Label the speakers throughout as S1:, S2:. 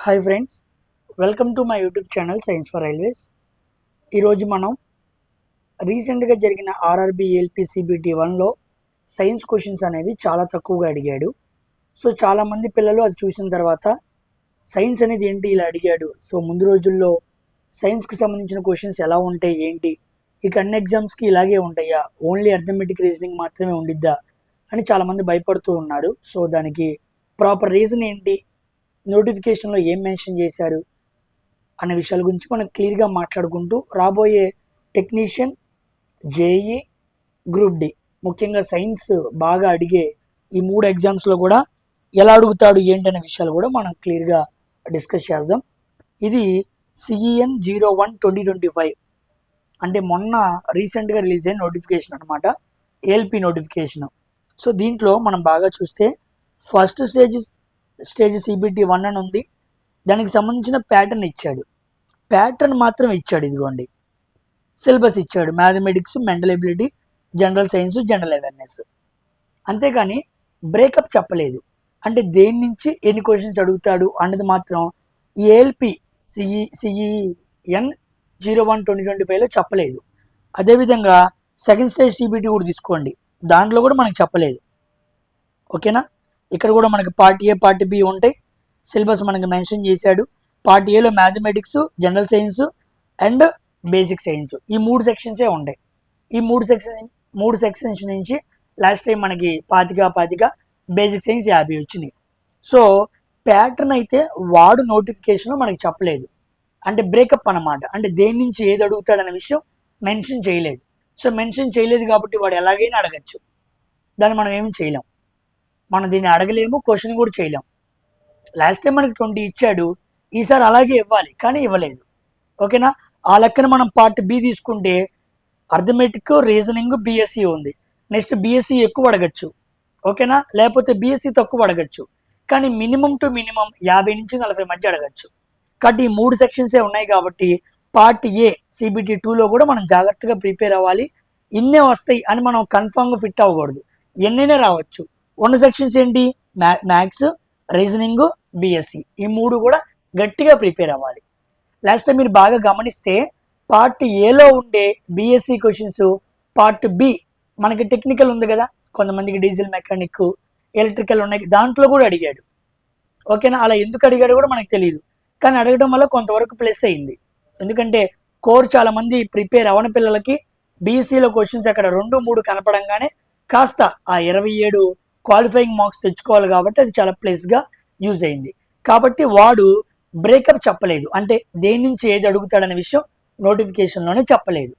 S1: Hi friends, welcome to my YouTube channel science for railways. ఈరోజు మనం రీసెంట్గా జరిగిన ఆర్ఆర్బి ఏఎల్పి సిబిటి 1లో సైన్స్ క్వశ్చన్స్ అనేవి చాలా తక్కువగా అడిగాడు. సో చాలామంది పిల్లలు అది చూసిన తర్వాత సైన్స్ అనేది ఏంటి ఇలా అడిగాడు, సో ముందు రోజుల్లో సైన్స్కి సంబంధించిన క్వశ్చన్స్ ఎలా ఉంటాయి ఏంటి, ఇక అన్ని ఎగ్జామ్స్కి ఇలాగే ఉంటాయా, ఓన్లీ అర్థమెటిక్ రీజనింగ్ మాత్రమే ఉండిద్దా అని చాలామంది భయపడుతూ ఉన్నారు. సో దానికి ప్రాపర్ రీజన్ ఏంటి, నోటిఫికేషన్లో ఏం మెన్షన్ చేశారు అనే విషయాల గురించి మనం క్లియర్గా మాట్లాడుకుంటూ రాబోయే టెక్నీషియన్, జేఈ, గ్రూప్ డి, ముఖ్యంగా సైన్స్ బాగా అడిగే ఈ 3 ఎగ్జామ్స్లో కూడా ఎలా అడుగుతాడు ఏంటనే విషయాలు కూడా మనం క్లియర్గా డిస్కస్ చేద్దాం. ఇది CEN 01/2025 అంటే మొన్న రీసెంట్గా రిలీజ్ అయిన నోటిఫికేషన్ అనమాట, ఏఎల్పి నోటిఫికేషన్. సో దీంట్లో మనం బాగా చూస్తే ఫస్ట్ స్టేజ్ CBT 1 అని ఉంది. దానికి సంబంధించిన ప్యాటర్న్ ఇచ్చాడు, ప్యాటర్న్ మాత్రం ఇచ్చాడు. ఇదిగోండి సిలబస్ ఇచ్చాడు, mathematics, mental ability, general science, general awareness. అంతేకాని బ్రేకప్ చెప్పలేదు, అంటే దేని నుంచి ఎన్ని క్వశ్చన్స్ అడుగుతాడు అన్నది మాత్రం ఏఎల్పి CEN 01/2025లో చెప్పలేదు. అదేవిధంగా సెకండ్ స్టేజ్ CBT కూడా తీసుకోండి, దాంట్లో కూడా మనకి చెప్పలేదు. ఓకేనా, ఇక్కడ కూడా మనకి పార్ట్ ఏ, పార్ట్ బి ఉంటాయి. సిలబస్ మనకి మెన్షన్ చేశాడు. పార్ట్ ఏలో mathematics, general science and basic science, ఈ 3 సెక్షన్సే ఉంటాయి. ఈ 3 సెక్షన్స్ నుంచి లాస్ట్ టైం మనకి 25 బేసిక్ సైన్స్ 50 వచ్చినాయి. సో ప్యాటర్న్ అయితే వాడు నోటిఫికేషన్లో మనకి చెప్పలేదు, అంటే బ్రేకప్ అన్నమాట, అంటే దేని నుంచి ఏది అడుగుతాడనే విషయం మెన్షన్ చేయలేదు. సో మెన్షన్ చేయలేదు కాబట్టి వాడు ఎలాగైనా అడగచ్చు, దాన్ని మనం ఏమి చేయలేం. మనం దీన్ని అడగలేము, క్వశ్చన్ కూడా చేయలేం. లాస్ట్ టైం మనకి 20 ఇచ్చాడు, ఈసారి అలాగే ఇవ్వాలి, కానీ ఇవ్వలేదు. ఓకేనా, ఆ లెక్కన మనం పార్ట్ బి తీసుకుంటే అర్థమెటిక్, రీజనింగ్, బిఎస్సి ఉంది. నెక్స్ట్ బిఎస్సి ఎక్కువ అడగచ్చు, ఓకేనా, లేకపోతే బిఎస్సి తక్కువ అడగచ్చు. కానీ మినిమం టు మినిమం 50 నుంచి 40 మధ్య అడగచ్చు. కాబట్టి ఈ 3 సెక్షన్సే ఉన్నాయి కాబట్టి పార్ట్ ఏ CBT 2లో కూడా మనం జాగ్రత్తగా ప్రిపేర్ అవ్వాలి. ఇన్నే వస్తాయి అని మనం కన్ఫామ్గా ఫిట్ అవ్వకూడదు, ఎన్నైనా రావచ్చు. ఉన్న సెక్షన్స్ ఏంటి, మ్యాథ్స్, రీజనింగ్, బిఎస్సి, ఈ 3 కూడా గట్టిగా ప్రిపేర్ అవ్వాలి. లాస్ట్ టైం మీరు బాగా గమనిస్తే పార్ట్ ఏలో ఉండే బిఎస్సి క్వశ్చన్స్ పార్ట్ బి మనకి టెక్నికల్ ఉంది కదా, కొంతమందికి డీజిల్ మెకానిక్, ఎలక్ట్రికల్ ఉన్నాయి, దాంట్లో కూడా అడిగాడు. ఓకేనా, అలా ఎందుకు అడిగాడు కూడా మనకు తెలియదు, కానీ అడగడం వల్ల కొంతవరకు ప్లస్ అయింది. ఎందుకంటే కోర్ చాలా మంది ప్రిపేర్ అవని పిల్లలకి బీఎస్సీలో క్వశ్చన్స్ అక్కడ 2, 3 కనపడంగానే కాస్త ఆ 27 క్వాలిఫైయింగ్ మార్క్స్ తెచ్చుకోవాలి కాబట్టి అది చాలా ప్లస్గా యూజ్ అయింది. కాబట్టి వాడు బ్రేకప్ చెప్పలేదు, అంటే దేని నుంచి ఏది అడుగుతాడనే విషయం నోటిఫికేషన్లోనే చెప్పలేదు.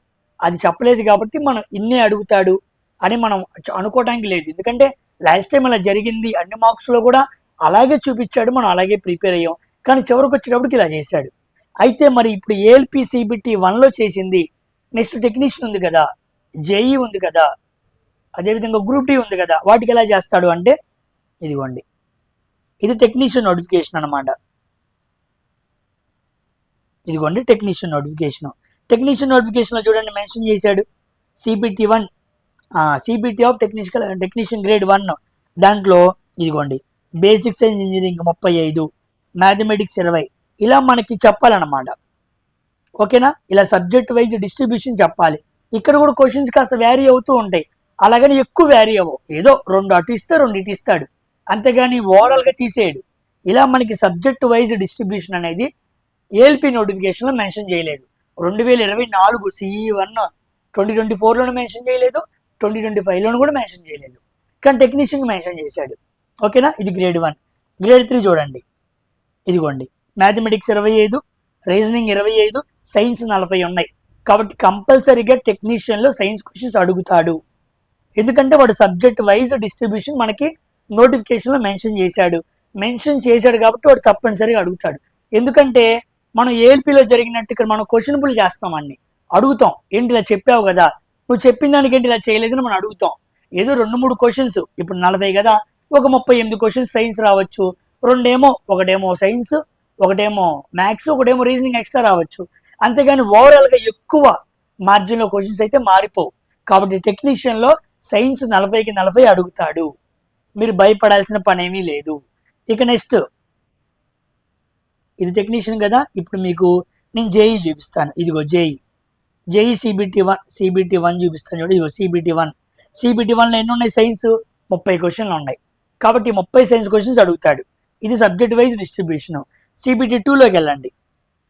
S1: అది చెప్పలేదు కాబట్టి మనం ఇన్నే అడుగుతాడు అని మనం అనుకోవడానికి లేదు. ఎందుకంటే లాస్ట్ టైం అలా జరిగింది, అన్ని మార్క్స్లో కూడా అలాగే చూపించాడు, మనం అలాగే ప్రిపేర్ అయ్యాం. కానీ చివరికి వచ్చేటప్పటికి ఇలా చేశాడు. అయితే మరి ఇప్పుడు ఏఎల్పి CBT 1లో చేసింది, నెక్స్ట్ టెక్నీషియన్ ఉంది కదా, జేఈ ఉంది కదా, అదేవిధంగా గ్రూప్ డి ఉంది కదా, వాటికి ఎలా చేస్తాడు అంటే ఇదిగోండి, ఇది టెక్నీషియన్ నోటిఫికేషన్ అనమాట. ఇదిగోండి టెక్నీషియన్ నోటిఫికేషన్లో చూడండి మెన్షన్ చేశాడు CBT 1, CBT of technician grade 1. దాంట్లో ఇదిగోండి బేసిక్ సైన్స్ ఇంజనీరింగ్ 35, మ్యాథమెటిక్స్ 20, ఇలా మనకి చెప్పాలన్నమాట. ఓకేనా, ఇలా సబ్జెక్ట్ వైజ్ డిస్ట్రిబ్యూషన్ చెప్పాలి. ఇక్కడ కూడా క్వశ్చన్స్ కాస్త వ్యారీ అవుతూ ఉంటాయి, అలాగని ఎక్కువ వ్యారీ అవ్వవు, ఏదో 2 అటు ఇస్తే 2 ఇటు ఇస్తాడు, అంతేగాని ఓవరాల్గా తీసేయడు. ఇలా మనకి సబ్జెక్ట్ వైజ్ డిస్ట్రిబ్యూషన్ అనేది ఏఎల్పి నోటిఫికేషన్లో మెన్షన్ చేయలేదు. 2024 CE1 2024లోనూ మెన్షన్ చేయలేదు, 2025లోనూ కూడా మెన్షన్ చేయలేదు, కానీ టెక్నీషియన్ మెన్షన్ చేశాడు. ఓకేనా, ఇది గ్రేడ్ 1. గ్రేడ్ 3 చూడండి, ఇదిగోండి మ్యాథమెటిక్స్ 25, రీజనింగ్ 25, సైన్స్ 40 ఉన్నాయి. కాబట్టి కంపల్సరీగా టెక్నీషియన్లో సైన్స్ క్వశ్చన్స్ అడుగుతాడు, ఎందుకంటే వాడు సబ్జెక్ట్ వైజ్ డిస్ట్రిబ్యూషన్ మనకి నోటిఫికేషన్లో మెన్షన్ చేశాడు కాబట్టి వాడు తప్పనిసరిగా అడుగుతాడు. ఎందుకంటే మనం ఏఎల్పిలో జరిగినట్టు ఇక్కడ మనం క్వశ్చనబుల్ చేస్తాం, అన్ని అడుగుతాం. ఏంటి ఇలా చెప్పావు కదా, నువ్వు చెప్పిన దానికి ఏంటి ఇలా చేయలేదని మనం అడుగుతాం. ఏదో 2-3 క్వశ్చన్స్, ఇప్పుడు 40 కదా, ఒక 38 క్వశ్చన్స్ సైన్స్ రావచ్చు, ఒకటేమో సైన్స్, ఒకటేమో మ్యాథ్స్, ఒకటేమో రీజనింగ్ ఎక్స్ట్రా రావచ్చు. అంతేగాని ఓవరాల్గా ఎక్కువ మార్జిన్లో క్వశ్చన్స్ అయితే మారిపోవు. కాబట్టి టెక్నీషియన్లో సైన్స్ 40కి 40 అడుగుతాడు, మీరు భయపడాల్సిన పనేమీ లేదు. ఇక నెక్స్ట్ ఇది టెక్నీషియన్ కదా. ఇప్పుడు మీకు నేను జేఈ చూపిస్తాను. ఇదిగో జేఈ CBT1 చూపిస్తాను చూడు. ఇదిగో CBT1లో ఎన్ని ఉన్నాయి? సైన్స్ 30 క్వశ్చన్లు ఉన్నాయి. కాబట్టి 30 సైన్స్ క్వశ్చన్స్ అడుగుతాడు. ఇది సబ్జెక్ట్ వైజ్ డిస్ట్రిబ్యూషన్. CBT2లోకి వెళ్ళండి.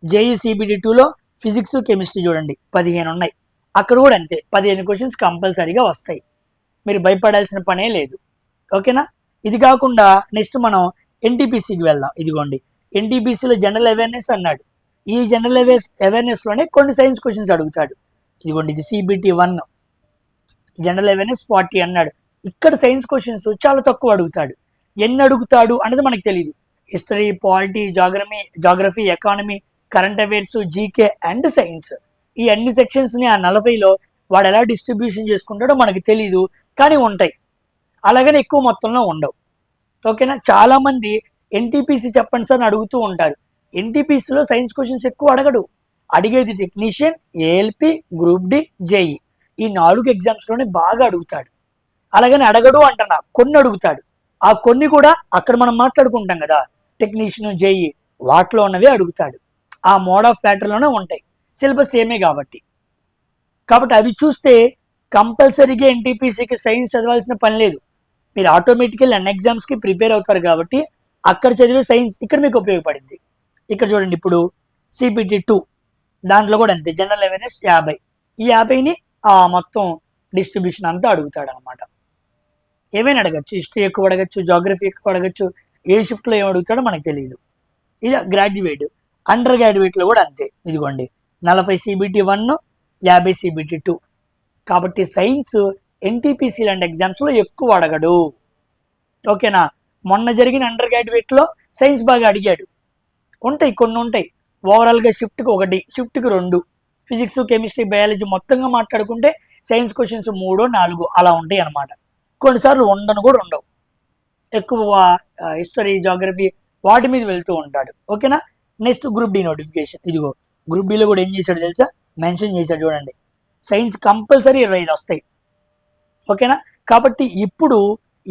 S1: జేఈ CBT2లో ఫిజిక్స్ కెమిస్ట్రీ చూడండి 15 ఉన్నాయి. అక్కడ కూడా అంతే 15 క్వశ్చన్స్ కంపల్సరీగా వస్తాయి. మీరు భయపడాల్సిన పనే లేదు. ఓకేనా. ఇది కాకుండా నెక్స్ట్ మనం ఎన్టీపీసీకి వెళ్దాం. ఇదిగోండి ఎన్టీపీసీలో జనరల్ అవేర్నెస్ అన్నాడు. ఈ జనరల్ అవేర్నెస్లోనే కొన్ని సైన్స్ క్వశ్చన్స్ అడుగుతాడు. ఇదిగోండి ఇది CBT1 జనరల్ అవేర్నెస్ 40 అన్నాడు. ఇక్కడ సైన్స్ క్వశ్చన్స్ చాలా తక్కువ అడుగుతాడు. ఎన్ని అడుగుతాడు అనేది మనకు తెలియదు. History, polity, geography, economy, current affairs, GK and science, ఈ అన్ని సెక్షన్స్ని ఆ 40లో వాడు ఎలా డిస్ట్రిబ్యూషన్ చేసుకుంటాడో మనకు తెలీదు, కానీ ఉంటాయి. అలాగని ఎక్కువ మొత్తంలో ఉండవు. ఓకేనా. చాలామంది ఎన్టీపీసీ చెప్పండి సార్ అని అడుగుతూ ఉంటారు. ఎన్టీపీసీలో సైన్స్ క్వశ్చన్స్ ఎక్కువ అడగడు. అడిగేది technician, ALP, group D, JE, ఈ 4 ఎగ్జామ్స్లోనే బాగా అడుగుతాడు. అలాగని అడగడు అంటున్నా, కొన్ని అడుగుతాడు. ఆ కొన్ని కూడా అక్కడ మనం మాట్లాడుకుంటాం కదా, టెక్నీషియన్, జేఈ, వాటిలో ఉన్నవే అడుగుతాడు. ఆ మోడ్ ఆఫ్ ప్యాటర్న్లోనే ఉంటాయి. సిలబస్ సేమే కాబట్టి అవి చూస్తే కంపల్సరీగా ఎన్టీపీసీకి సైన్స్ చదవాల్సిన పని లేదు. మీరు ఆటోమేటికల్ అన్ని ఎగ్జామ్స్కి ప్రిపేర్ అవుతారు కాబట్టి అక్కడ చదివే సైన్స్ ఇక్కడ మీకు ఉపయోగపడింది. ఇక్కడ చూడండి ఇప్పుడు CBT2 దాంట్లో కూడా అంతే. General awareness 50. ఈ 50ని మొత్తం డిస్ట్రిబ్యూషన్ అంతా అడుగుతాడు అనమాట. ఏమైనా అడగచ్చు. హిస్టరీ ఎక్కువ అడగచ్చు, జాగ్రఫీ ఎక్కువ అడగచ్చు. ఏ షిఫ్ట్లో ఏం అడుగుతాడో మనకు తెలియదు. ఇది గ్రాడ్యుయేట్. అండర్ గ్రాడ్యుయేట్లో కూడా అంతే. ఇదిగోండి 40 CBT1, 50 CBT2. కాబట్టి సైన్స్ ఎన్టీపీసీ లాంటి ఎగ్జామ్స్లో ఎక్కువ అడగడు. ఓకేనా. మొన్న జరిగిన అండర్ గ్రాడ్యుయేట్లో సైన్స్ బాగా అడిగాడు. ఉంటాయి, కొన్ని ఉంటాయి. ఓవరాల్గా షిఫ్ట్కి 1, షిఫ్ట్కి 2, ఫిజిక్స్, కెమిస్ట్రీ, బయాలజీ మొత్తంగా మాట్లాడుకుంటే సైన్స్ క్వశ్చన్స్ 3, 4 అలా ఉంటాయి అన్నమాట. కొన్నిసార్లు ఉండను కూడా ఉండవు. ఎక్కువ హిస్టరీ, జాగ్రఫీ వాటి మీద వెళ్తూ ఉంటాడు. ఓకేనా. Next group D notification. ఇదిగో గ్రూప్ డిలో కూడా ఏం చేశాడు తెలుసా, మెన్షన్ చేశాడు చూడండి. సైన్స్ కంపల్సరీ 25 వస్తాయి. ఓకేనా. కాబట్టి ఇప్పుడు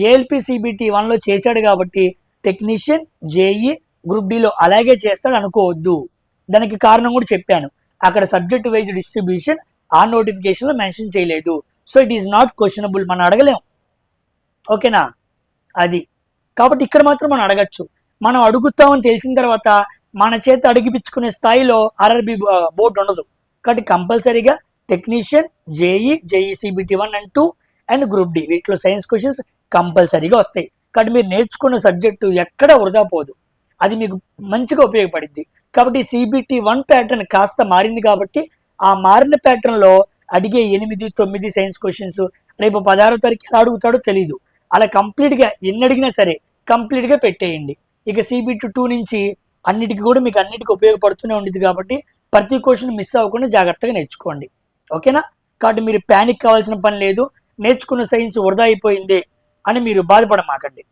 S1: ఏఎల్పి CBT1లో చేశాడు కాబట్టి టెక్నీషియన్, జేఈ, గ్రూప్ డిలో అలాగే చేస్తాడు అనుకోవద్దు. దానికి కారణం కూడా చెప్పాను. అక్కడ సబ్జెక్ట్ వైజ్ డిస్ట్రిబ్యూషన్ ఆ నోటిఫికేషన్లో మెన్షన్ చేయలేదు. So it is not questionable, మనం అడగలేం. ఓకేనా. అది కాబట్టి ఇక్కడ మాత్రం మనం అడగచ్చు. మనం అడుగుతామని తెలిసిన తర్వాత మన చేత అడిగిపించుకునే స్థాయిలో ఆర్ఆర్బి బోర్డు ఉండదు. కాబట్టి కంపల్సరీగా technician, JE CBT1 and 2 and group D వీటిలో సైన్స్ క్వశ్చన్స్ కంపల్సరీగా వస్తాయి. కాబట్టి మీరు నేర్చుకున్న సబ్జెక్టు ఎక్కడ వృధా పోదు. అది మీకు మంచిగా ఉపయోగపడింది. కాబట్టి CBT1 ప్యాటర్న్ కాస్త మారింది కాబట్టి ఆ మారిన ప్యాటర్న్లో అడిగే 8, 9 సైన్స్ క్వశ్చన్స్ రేపు 16వ తారీఖు ఎలా అడుగుతాడో తెలీదు. అలా కంప్లీట్గా ఎన్ని అడిగినా సరే కంప్లీట్గా పెట్టేయండి. ఇక CBT2 నుంచి అన్నిటికీ కూడా మీకు అన్నిటికీ ఉపయోగపడుతూనే ఉండేది కాబట్టి ప్రతి క్వశ్చన్ మిస్ అవ్వకుండా జాగ్రత్తగా నేర్చుకోండి. ఓకేనా. కాబట్టి మీరు ప్యానిక్ కావాల్సిన పని లేదు. నేర్చుకున్న సైన్స్ వృధా అయిపోయింది అని మీరు బాధపడమాకండి.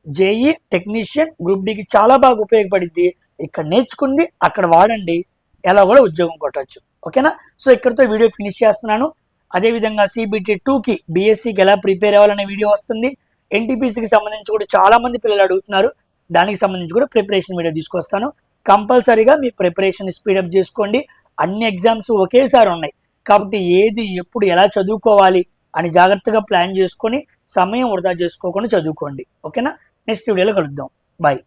S1: జేఈ, టెక్నీషియన్, గ్రూప్ డికి చాలా బాగా ఉపయోగపడింది. ఇక్కడ నేర్చుకుంది అక్కడ వాడండి, ఎలా కూడా ఉద్యోగం కొట్టచ్చు. ఓకేనా. సో ఇక్కడితో వీడియో ఫినిష్ చేస్తున్నాను. అదేవిధంగా CBT2కి బీఎస్సీకి ఎలా ప్రిపేర్ అవ్వాలనే వీడియో వస్తుంది. ఎన్టీపీసీకి సంబంధించి కూడా చాలామంది పిల్లలు అడుగుతున్నారు. దానికి సంబంధించి కూడా ప్రిపరేషన్ వీడియో తీసుకొస్తాను. కంపల్సరీగా మీ ప్రిపరేషన్ స్పీడప్ చేసుకోండి. అన్ని ఎగ్జామ్స్ ఒకేసారి ఉన్నాయి కాబట్టి ఏది ఎప్పుడు ఎలా చదువుకోవాలి అని జాగ్రత్తగా ప్లాన్ చేసుకొని సమయం వృధా చేసుకోకుండా చదువుకోండి. ఓకేనా. నెక్స్ట్ వీడియోలో కలుద్దాం. బాయ్.